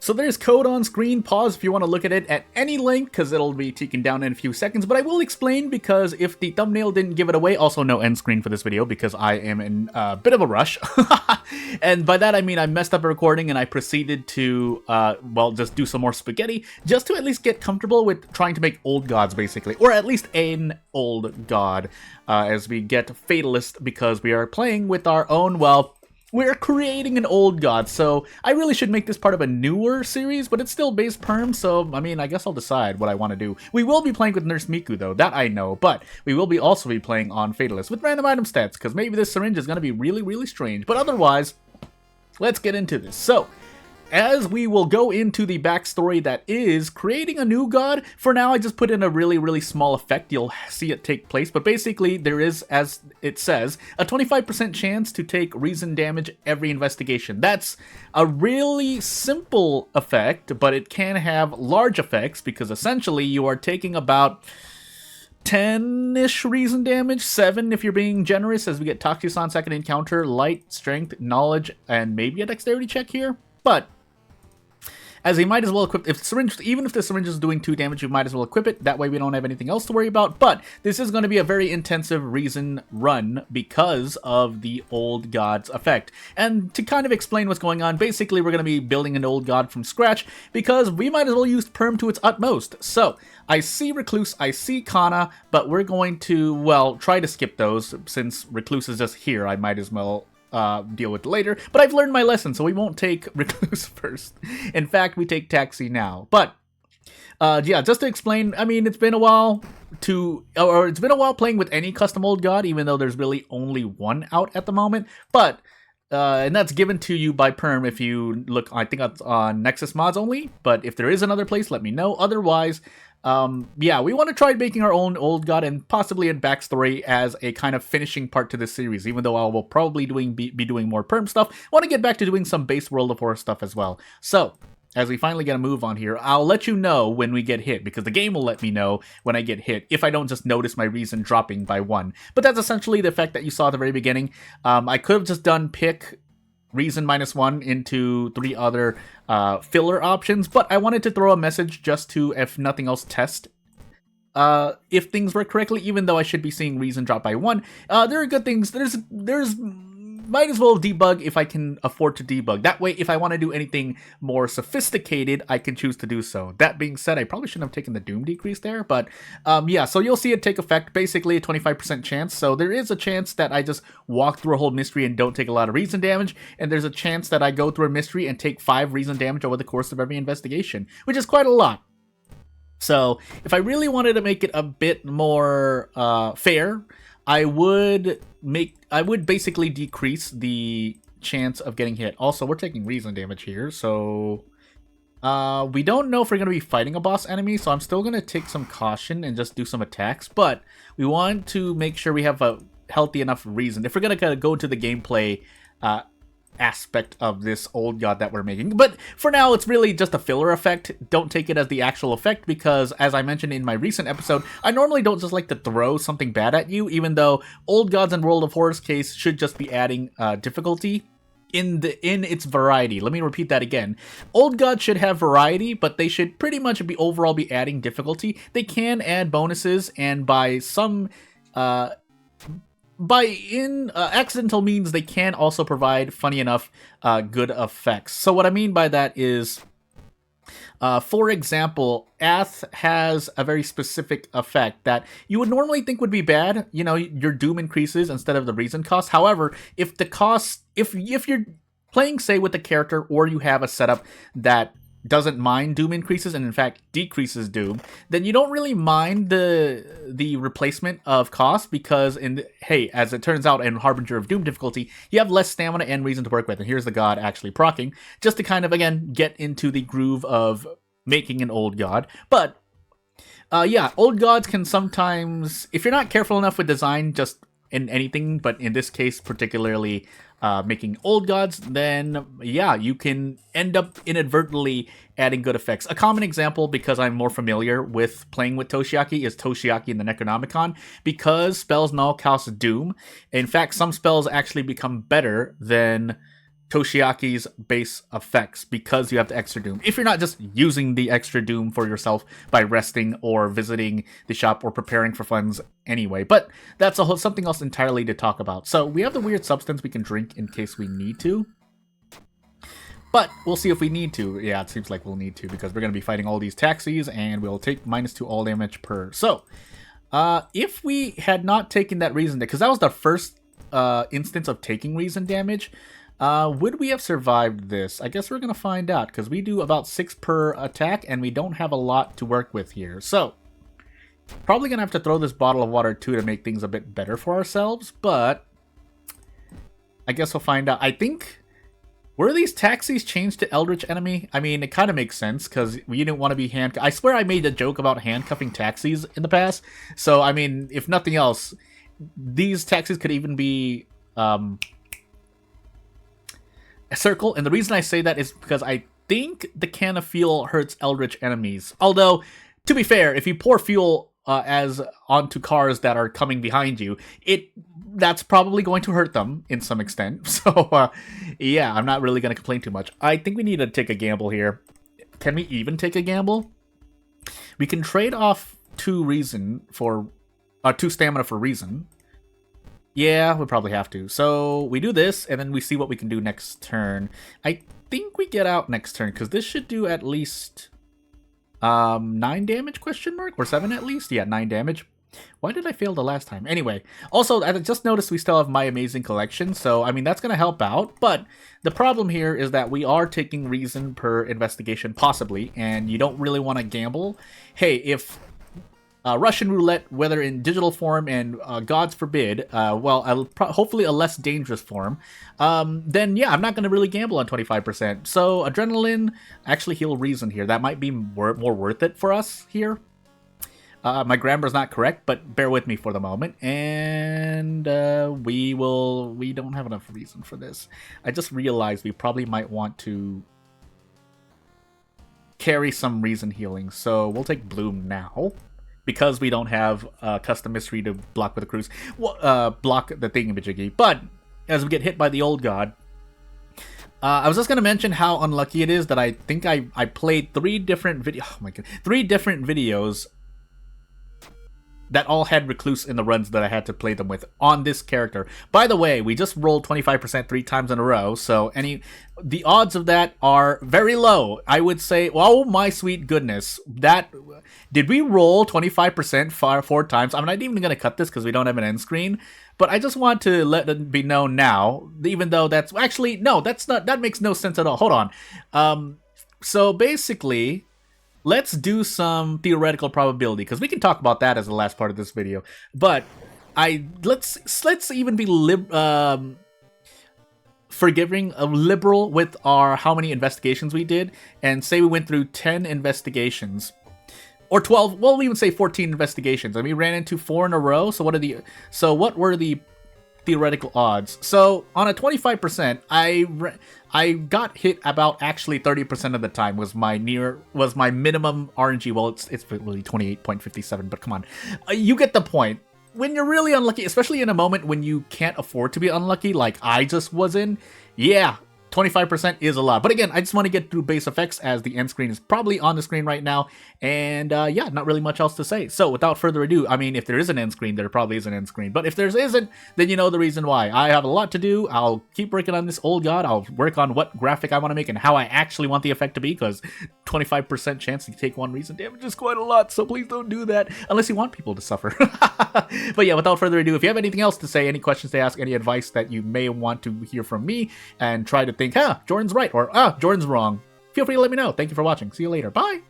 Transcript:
So there's code on screen, pause if you want to look at it at any length, because it'll be taken down in a few seconds, but I will explain because if the thumbnail didn't give it away, also no end screen for this video because I am in a bit of a rush. And by that I mean I messed up a recording and I proceeded to, well, just do some more spaghetti, just to at least get comfortable with trying to make old gods, basically, or at least an old god, as we get fatalist, because we are playing with our own, well, we're creating an old god, so I really should make this part of a newer series, but it's still base perm, so, I mean, I guess I'll decide what I want to do. We will be playing with Nurse Miku, though, that I know, but we will be also be playing on Fatalist with random item stats, because maybe this syringe is going to be really, really strange, but otherwise, let's get into this. So, as we will go into the backstory that is creating a new god, for now I just put in a really, really small effect. You'll see it take place, but basically there is, as it says, a 25% chance to take reason damage every investigation. That's a really simple effect, but it can have large effects because essentially you are taking about 10-ish reason damage, 7 if you're being generous, as we get Toxicon second encounter, light, strength, knowledge, and maybe a dexterity check here, but as we might as well equip, even if the syringe is doing 2 damage, you might as well equip it. That way we don't have anything else to worry about. But this is going to be a very intensive reason run because of the old god's effect. And to kind of explain what's going on, basically we're going to be building an old god from scratch because we might as well use perm to its utmost. So I see Recluse, I see Kana, but we're going to, well, try to skip those since Recluse is just here. I might as well deal with later, but I've learned my lesson, so we won't take Recluse first. In fact, we take Taxi now. But yeah, just to explain, I mean, it's been a while playing with any custom old god, even though there's really only one out at the moment. But and that's given to you by Perm if you look, I think that's on Nexus Mods only, but if there is another place, let me know. Otherwise, yeah, we want to try making our own old god and possibly a backstory as a kind of finishing part to this series, even though I will probably be doing more Perm stuff. I want to get back to doing some base World of Horror stuff as well. So, as we finally get a move on here, I'll let you know when we get hit, because the game will let me know when I get hit, if I don't just notice my reason dropping by 1. But that's essentially the effect that you saw at the very beginning. I could have just done pick reason -1 into 3 other filler options, but I wanted to throw a message just to, if nothing else, test if things work correctly, even though I should be seeing reason drop by 1. There are good things. There's might as well debug if I can afford to debug. That way, if I want to do anything more sophisticated, I can choose to do so. That being said, I probably shouldn't have taken the Doom decrease there, but yeah, so you'll see it take effect, basically a 25% chance. So there is a chance that I just walk through a whole mystery and don't take a lot of reason damage, and there's a chance that I go through a mystery and take 5 reason damage over the course of every investigation, which is quite a lot. So if I really wanted to make it a bit more fair, I would basically decrease the chance of getting hit. Also, we're taking reason damage here, so we don't know if we're going to be fighting a boss enemy, so I'm still going to take some caution and just do some attacks, but we want to make sure we have a healthy enough reason if we're going to go to the gameplay aspect of this old god that we're making. But for now, it's really just a filler effect. Don't take it as the actual effect, because as I mentioned in my recent episode, I normally don't just like to throw something bad at you, even though old gods in World of Horror's case should just be adding difficulty in its variety. Let me repeat that again. Old gods should have variety, but they should pretty much overall be adding difficulty. They can add bonuses, and by some accidental means, they can also provide, funny enough, good effects. So what I mean by that is, for example, Ath has a very specific effect that you would normally think would be bad. You know, your doom increases instead of the reason cost. However, if the cost, if you're playing, say, with a character, or you have a setup that doesn't mind doom increases and in fact decreases doom, then you don't really mind the replacement of cost, because hey, as it turns out in Harbinger of Doom difficulty, you have less stamina and reason to work with. And here's the god actually proccing, just to kind of, again, get into the groove of making an old god. But yeah, old gods can sometimes, if you're not careful enough with design, just in anything, but in this case particularly making old gods, then yeah, you can end up inadvertently adding good effects. A common example, because I'm more familiar with playing with Toshiaki, is Toshiaki in the Necronomicon. Because spells null cost doom, in fact, some spells actually become better than Toshiaki's base effects because you have the extra doom. If you're not just using the extra doom for yourself by resting or visiting the shop or preparing for funds anyway. But that's something else entirely to talk about. So we have the weird substance we can drink in case we need to. But we'll see if we need to. Yeah, it seems like we'll need to because we're going to be fighting all these taxis and we'll take -2 all damage per. So if we had not taken that reason, because that was the first instance of taking reason damage, would we have survived this? I guess we're going to find out because we do about 6 per attack and we don't have a lot to work with here. So probably going to have to throw this bottle of water too to make things a bit better for ourselves, but I guess we'll find out. I think... Were these taxis changed to Eldritch Enemy? I mean, it kind of makes sense, because we didn't want to be handcuffed. I swear I made a joke about handcuffing taxis in the past. So, I mean, if nothing else, these taxis could even be a circle. And the reason I say that is because I think the can of fuel hurts Eldritch enemies. Although, to be fair, if you pour fuel as onto cars that are coming behind you, that's probably going to hurt them in some extent. So, yeah, I'm not really going to complain too much. I think we need to take a gamble here. Can we even take a gamble? We can trade off 2 reason for 2 stamina for reason. Yeah, we probably have to. So we do this, and then we see what we can do next turn. I think we get out next turn because this should do at least 9 damage, question mark, or 7 at least. Yeah, 9 damage. Why did I fail the last time? Anyway, also, I just noticed we still have My Amazing Collection, so, I mean, that's going to help out, but the problem here is that we are taking reason per investigation, possibly, and you don't really want to gamble. Hey, if Russian roulette, whether in digital form and, gods forbid, hopefully a less dangerous form, then, yeah, I'm not going to really gamble on 25%. So, adrenaline, actually heal reason here. That might be more worth it for us here. My grammar's not correct, but bear with me for the moment. And we don't have enough reason for this. I just realized we probably might want to carry some reason healing. So we'll take Bloom now. Because we don't have custom mystery to block with the cruise. Block the thingamajiggy. But as we get hit by the old god, I was just going to mention how unlucky it is that I think I played 3 different videos that all had Recluse in the runs that I had to play them with on this character. By the way, we just rolled 25% 3 times in a row, so the odds of that are very low. I would say, oh my sweet goodness, did we roll 25% 4 times? I'm not even going to cut this because we don't have an end screen, but I just want to let it be known now, even though that's, actually, no, that makes no sense at all. Hold on. So basically, let's do some theoretical probability, because we can talk about that as the last part of this video. But let's even be forgiving, liberal with our how many investigations we did, and say we went through 10 investigations. Or 12, well, we even say 14 investigations, and we ran into 4 in a row. So what were the theoretical odds? So on a 25%, I got hit about actually 30% of the time was my minimum RNG. Well, it's really 28.57, but come on, you get the point. When you're really unlucky, especially in a moment when you can't afford to be unlucky, like I just was in, yeah, 25% is a lot. But again, I just want to get through base effects as the end screen is probably on the screen right now. And yeah, not really much else to say. So without further ado, I mean, if there is an end screen, there probably is an end screen. But if there isn't, then you know the reason why. I have a lot to do. I'll keep working on this old god. I'll work on what graphic I want to make and how I actually want the effect to be, because 25% chance to take 1 reason damage is quite a lot. So please don't do that unless you want people to suffer. But yeah, without further ado, if you have anything else to say, any questions to ask, any advice that you may want to hear from me, and try to think, Jordan's right, or Jordan's wrong, feel free to let me know. Thank you for watching. See you later. Bye!